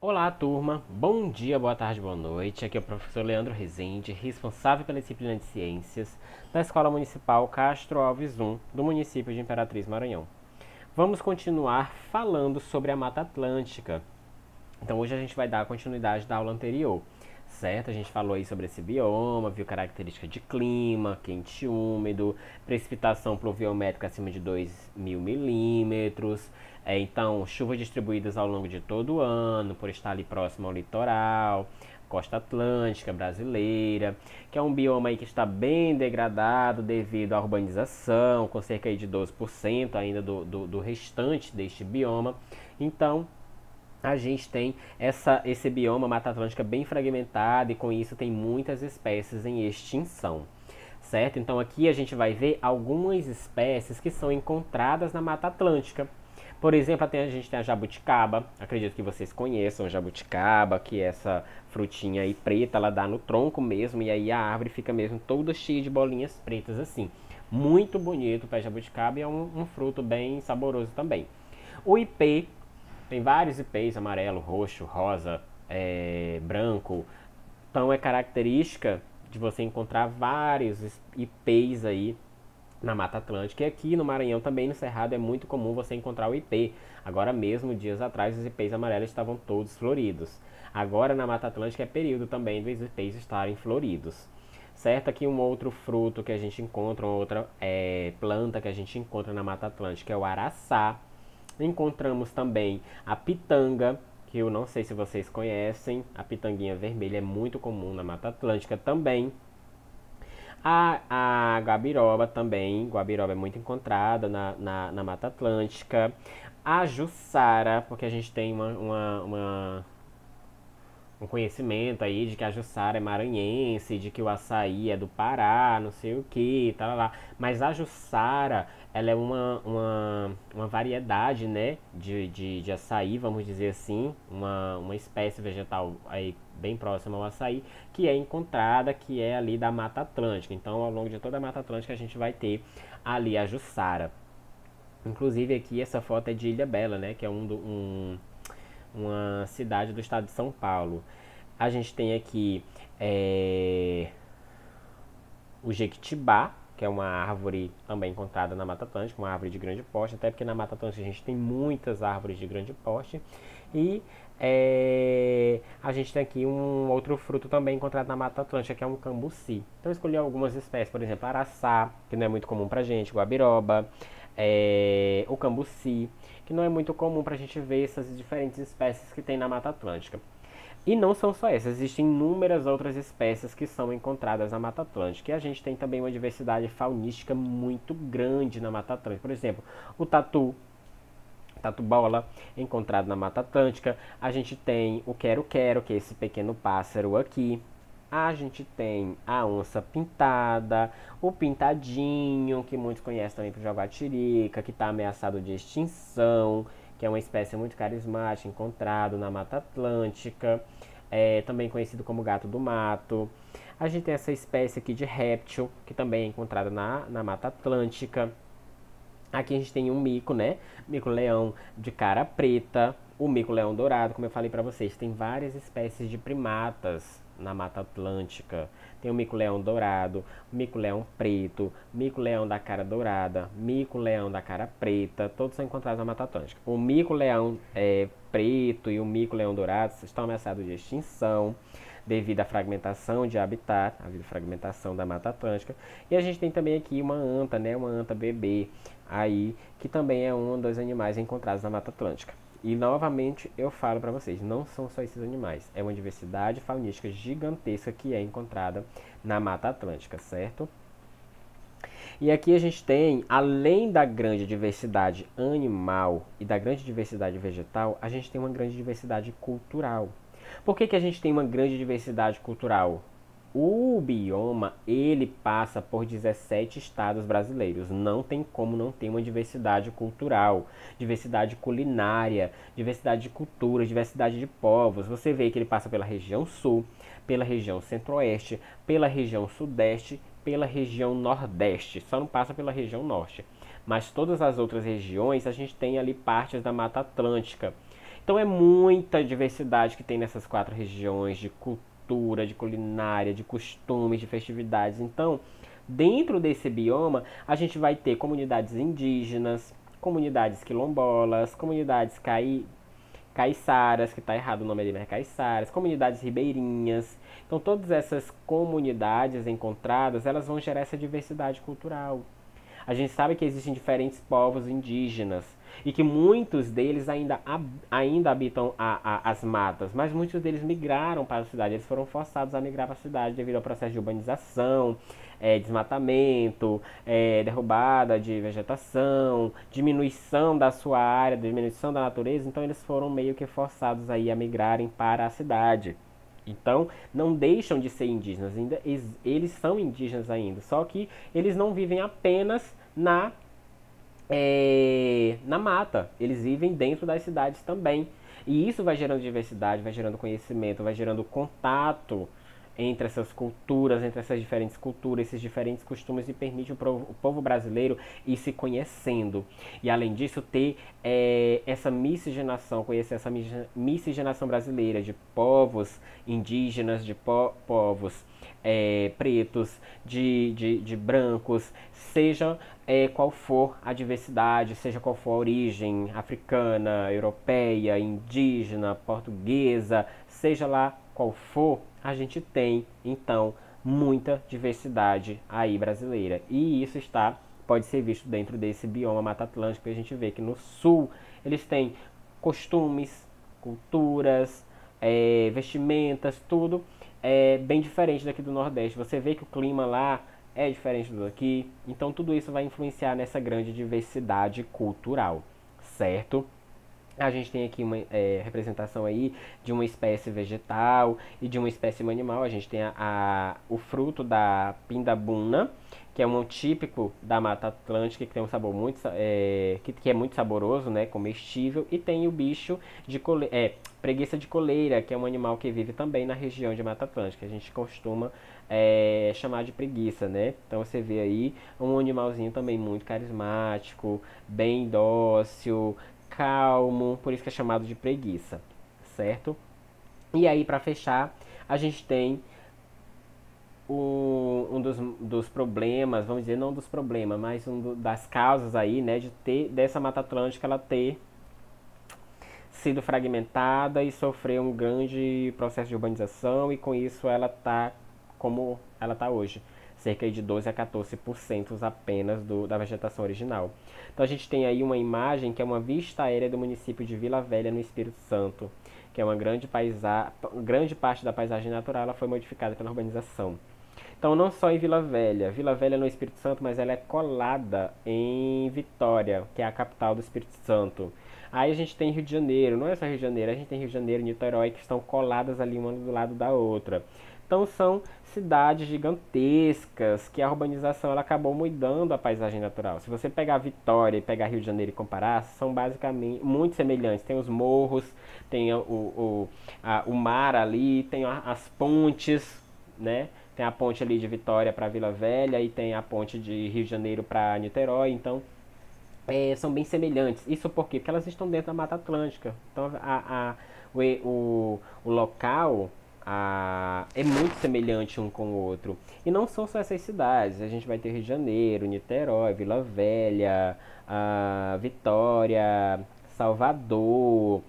Olá, turma. Bom dia, boa tarde, boa noite. Aqui é o professor Leandro Rezende, responsável pela disciplina de Ciências da Escola Municipal Castro Alves I, do município de Imperatriz, Maranhão. Vamos continuar falando sobre a Mata Atlântica. Então, hoje a gente vai dar continuidade da aula anterior, certo? A gente falou aí sobre esse bioma, viu característica de clima, quente e úmido, precipitação pluviométrica acima de 2.000 milímetros, então chuvas distribuídas ao longo de todo o ano, por estar ali próximo ao litoral, costa atlântica brasileira, que é um bioma aí que está bem degradado devido à urbanização, com cerca aí de 12% ainda do restante deste bioma. Então, a gente tem esse bioma Mata Atlântica bem fragmentado e com isso tem muitas espécies em extinção, certo? Então aqui a gente vai ver algumas espécies que são encontradas na Mata Atlântica. Por exemplo, a gente tem a jabuticaba, acredito que vocês conheçam a jabuticaba, que é essa frutinha aí preta, ela dá no tronco mesmo, e aí a árvore fica mesmo toda cheia de bolinhas pretas assim. Muito bonito o pé de jabuticaba e é um fruto bem saboroso também. O ipê, tem vários ipês, amarelo, roxo, rosa, branco. Então é característica de você encontrar vários ipês aí na Mata Atlântica. E aqui no Maranhão, também no Cerrado, é muito comum você encontrar o ipê. Agora mesmo, dias atrás, os ipês amarelos estavam todos floridos. Agora na Mata Atlântica é período também dos ipês estarem floridos. Certo? Aqui um outro fruto que a gente encontra, uma outra planta que a gente encontra na Mata Atlântica é o araçá. Encontramos também a pitanga, que eu não sei se vocês conhecem. A pitanguinha vermelha é muito comum na Mata Atlântica também. A guabiroba também, guabiroba é muito encontrada na Mata Atlântica. A jussara, porque a gente tem um conhecimento aí de que a Jussara é maranhense, de que o açaí é do Pará, não sei o que, tá lá. Mas a Jussara, ela é uma variedade, né, de açaí, vamos dizer assim, uma espécie vegetal aí bem próxima ao açaí, que é encontrada, que é ali da Mata Atlântica. Então, ao longo de toda a Mata Atlântica, a gente vai ter ali a Jussara. Inclusive aqui essa foto é de Ilhabela, né, que é uma cidade do estado de São Paulo. A gente tem aqui o jequitibá, que é uma árvore também encontrada na Mata Atlântica, uma árvore de grande porte, até porque na Mata Atlântica a gente tem muitas árvores de grande porte. E a gente tem aqui um outro fruto também encontrado na Mata Atlântica, que é um cambuci. Então eu escolhi algumas espécies, por exemplo, araçá, que não é muito comum pra gente, guabiroba, o cambuci, que não é muito comum pra gente ver essas diferentes espécies que tem na Mata Atlântica. E não são só essas, existem inúmeras outras espécies que são encontradas na Mata Atlântica. E a gente tem também uma diversidade faunística muito grande na Mata Atlântica. Por exemplo, o tatu-bola, encontrado na Mata Atlântica. A gente tem o quero-quero, que é esse pequeno pássaro aqui. A gente tem a onça pintada, o pintadinho, que muitos conhecem também por jaguatirica, que está ameaçado de extinção, que é uma espécie muito carismática, encontrado na Mata Atlântica, também conhecido como gato do mato. A gente tem essa espécie aqui de réptil, que também é encontrada na Mata Atlântica. Aqui a gente tem um mico, né? Mico-leão de cara preta, o mico-leão dourado, como eu falei para vocês, tem várias espécies de primatas na Mata Atlântica. Tem o mico-leão dourado, mico-leão preto, mico-leão da cara dourada, mico-leão da cara preta, todos são encontrados na Mata Atlântica. O mico-leão preto e o mico-leão dourado estão ameaçados de extinção devido à fragmentação de habitat, à fragmentação da Mata Atlântica. E a gente tem também aqui uma anta, né, uma anta bebê, aí, que também é um dos animais encontrados na Mata Atlântica. E novamente eu falo para vocês, não são só esses animais, é uma diversidade faunística gigantesca que é encontrada na Mata Atlântica, certo? E aqui a gente tem, além da grande diversidade animal e da grande diversidade vegetal, a gente tem uma grande diversidade cultural. Por que a gente tem uma grande diversidade cultural? O bioma, ele passa por 17 estados brasileiros. Não tem como não ter uma diversidade cultural, diversidade culinária, diversidade de culturas, diversidade de povos. Você vê que ele passa pela região sul, pela região centro-oeste, pela região sudeste, pela região nordeste. Só não passa pela região norte. Mas todas as outras regiões, a gente tem ali partes da Mata Atlântica. Então é muita diversidade que tem nessas 4 regiões de cultura, de culinária, de costumes, de festividades. Então, dentro desse bioma, a gente vai ter comunidades indígenas, comunidades quilombolas, comunidades caiçaras, que está errado o nome ali, mas é caiçaras, comunidades ribeirinhas. Então, todas essas comunidades encontradas, elas vão gerar essa diversidade cultural. A gente sabe que existem diferentes povos indígenas e que muitos deles ainda habitam as matas, mas muitos deles migraram para a cidade. Eles foram forçados a migrar para a cidade devido ao processo de urbanização, desmatamento, derrubada de vegetação, diminuição da sua área, diminuição da natureza. Então eles foram meio que forçados aí a migrarem para a cidade. Então, não deixam de ser indígenas, ainda eles são indígenas ainda, só que eles não vivem apenas na mata, eles vivem dentro das cidades também. E isso vai gerando diversidade, vai gerando conhecimento, vai gerando contato entre essas culturas, entre essas diferentes culturas, esses diferentes costumes, e permite o povo brasileiro ir se conhecendo. E além disso, ter essa miscigenação, conhecer essa miscigenação brasileira de povos indígenas, de povos pretos, de brancos, seja qual for a diversidade, seja qual for a origem africana, europeia, indígena, portuguesa, seja lá qual for, a gente tem, então, muita diversidade aí brasileira. E isso pode ser visto dentro desse bioma Mata Atlântica, que a gente vê que no sul eles têm costumes, culturas, vestimentas, tudo bem diferente daqui do Nordeste. Você vê que o clima lá é diferente do daqui, então tudo isso vai influenciar nessa grande diversidade cultural, certo? A gente tem aqui uma representação aí de uma espécie vegetal e de uma espécie animal. A gente tem o fruto da pindabuna, que é um típico da Mata Atlântica, que tem um sabor muito, que é muito saboroso, né, comestível. E tem o bicho de preguiça de coleira, que é um animal que vive também na região de Mata Atlântica. A gente costuma chamar de preguiça, né? Então você vê aí um animalzinho também muito carismático, bem dócil, calmo, por isso que é chamado de preguiça, certo? E aí, para fechar, a gente tem um dos problemas, vamos dizer, não dos problemas, mas das causas aí, né, dessa Mata Atlântica ela ter sido fragmentada e sofrer um grande processo de urbanização, e com isso ela tá como ela tá hoje, cerca de 12 a 14% apenas da vegetação original. Então a gente tem aí uma imagem que é uma vista aérea do município de Vila Velha, no Espírito Santo, que é uma grande parte da paisagem natural, ela foi modificada pela urbanização. Então não só em Vila Velha no Espírito Santo, mas ela é colada em Vitória, que é a capital do Espírito Santo. Aí a gente tem Rio de Janeiro, não é só Rio de Janeiro, a gente tem Rio de Janeiro e Niterói, que estão coladas ali uma do lado da outra. Então são cidades gigantescas que a urbanização ela acabou mudando a paisagem natural. Se você pegar Vitória e pegar Rio de Janeiro e comparar, são basicamente muito semelhantes. Tem os morros, tem o mar ali, tem as pontes, né? Tem a ponte ali de Vitória para Vila Velha e tem a ponte de Rio de Janeiro para Niterói. Então são bem semelhantes. Isso por quê? Porque elas estão dentro da Mata Atlântica. Então o local é muito semelhante um com o outro. E não são só essas cidades. A gente vai ter Rio de Janeiro, Niterói, Vila Velha, Vitória, Salvador,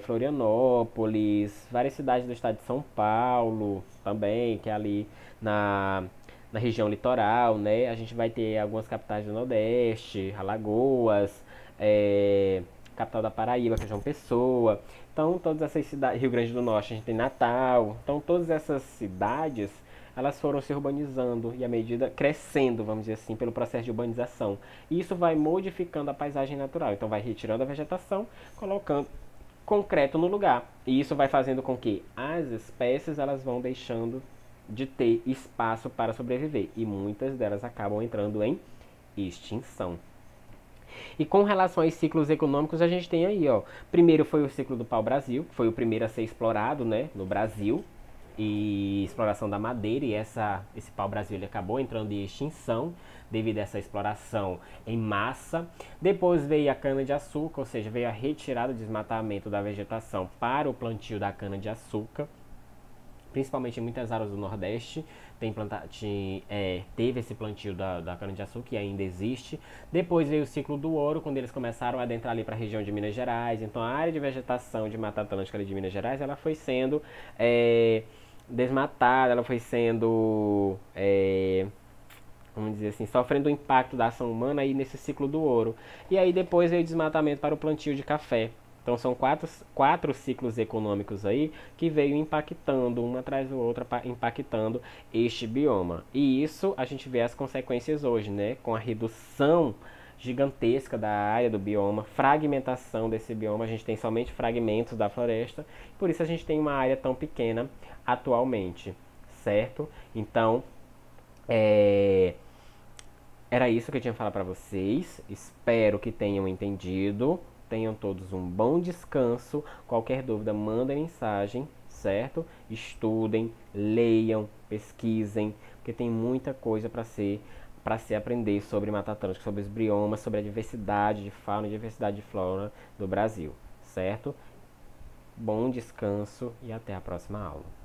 Florianópolis, várias cidades do estado de São Paulo também, que é ali na região litoral, né? A gente vai ter algumas capitais do Nordeste, Alagoas, capital da Paraíba, que é João Pessoa. Então, todas essas cidades, Rio Grande do Norte, a gente tem Natal. Então, todas essas cidades, elas foram se urbanizando e à medida crescendo, vamos dizer assim, pelo processo de urbanização. E isso vai modificando a paisagem natural. Então, vai retirando a vegetação, colocando concreto no lugar. E isso vai fazendo com que as espécies elas vão deixando de ter espaço para sobreviver. E muitas delas acabam entrando em extinção. E com relação aos ciclos econômicos, a gente tem aí, ó. Primeiro foi o ciclo do pau-brasil, que foi o primeiro a ser explorado, né, no Brasil. e exploração da madeira, e esse pau-brasil ele acabou entrando em extinção devido a essa exploração em massa. Depois veio a cana-de-açúcar, ou seja, veio a retirada do desmatamento da vegetação para o plantio da cana-de-açúcar. Principalmente em muitas áreas do Nordeste teve esse plantio da cana-de-açúcar, e ainda existe. Depois veio o ciclo do ouro, quando eles começaram a adentrar ali para a região de Minas Gerais. Então a área de vegetação de Mata Atlântica ali de Minas Gerais, ela foi sendo desmatada, ela foi sendo, vamos dizer assim, sofrendo o impacto da ação humana aí nesse ciclo do ouro. E aí depois veio o desmatamento para o plantio de café. Então são quatro ciclos econômicos aí que veio impactando, uma atrás do outro, impactando este bioma. E isso a gente vê as consequências hoje, né? Com a redução gigantesca da área do bioma, fragmentação desse bioma, a gente tem somente fragmentos da floresta, por isso a gente tem uma área tão pequena atualmente, certo? Então, era isso que eu tinha que falar para vocês. Espero que tenham entendido. Tenham todos um bom descanso. Qualquer dúvida, mandem mensagem, certo? Estudem, leiam, pesquisem, porque tem muita coisa para se aprender sobre Mata Atlântica, sobre os biomas, sobre a diversidade de fauna e diversidade de flora do Brasil, certo? Bom descanso e até a próxima aula.